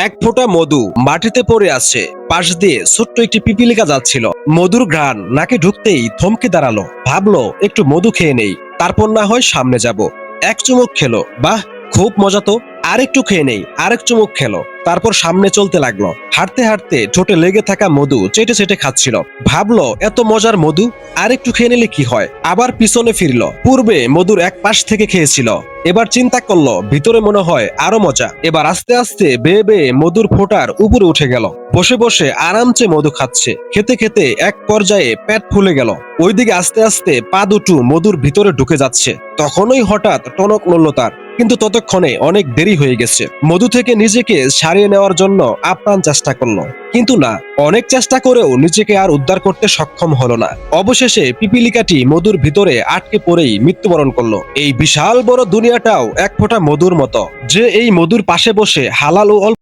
এক ফোঁটা মধু মাটিতে পড়ে আছে। পাশ দিয়ে ছোট্ট একটি পিপিলিকা যাচ্ছিল। মধুর ঘ্রাণ নাকে ঢুকতেই থমকে দাঁড়ালো। ভাবলো একটু মধু খেয়ে নেই, তারপর না হয় সামনে যাব। এক চুমুক খেলো, বাহ খুব মজা তো। আরেকটু খেয়ে নেই, আরেক চুমুক খেলো। তারপর সামনে চলতে লাগলো। হাঁটতে হাঁটতে ঠোঁটে লেগে থাকা মধু চেটে চেটে খাচ্ছিল। ভাবলো এত মজার মধু, আরেকটু খেয়ে নিলে কি হয়। আবার পিছনে ফিরলো। পূর্বে মধুর এক পাশ থেকে খেয়েছিল, এবার চিন্তা করলো ভিতরে মনে হয় আরো মজা। এবার আস্তে আস্তে বেয়ে বেয়ে মধুর ফোঁটার উপরে উঠে গেল। বসে বসে আরামসে মধু খাচ্ছে। খেতে খেতে এক পর্যায়ে পেট ফুলে গেল। ওইদিকে আস্তে আস্তে পা দুটো মধুর ভিতরে ঢুকে যাচ্ছে। তখনই হঠাৎ টনক নড়ল তার। কিন্তু ততক্ষণে অনেক দেরি হয়ে গেছে। মধু থেকে নিজেকে ছাড়িয়ে নেওয়ার জন্য আপ্রাণ চেষ্টা করলো, কিন্তু না, অনেক চেষ্টা করেও নিজেকে আর উদ্ধার করতে সক্ষম হলো না। অবশেষে পিপিলিকাটি মধুর ভিতরে আটকে পড়েই মৃত্যুবরণ করলো। এই বিশাল বড় দুনিয়াটাও এক ফোঁটা মধুর মতো, যে এই মধুর পাশে বসে হালাল ও অল্প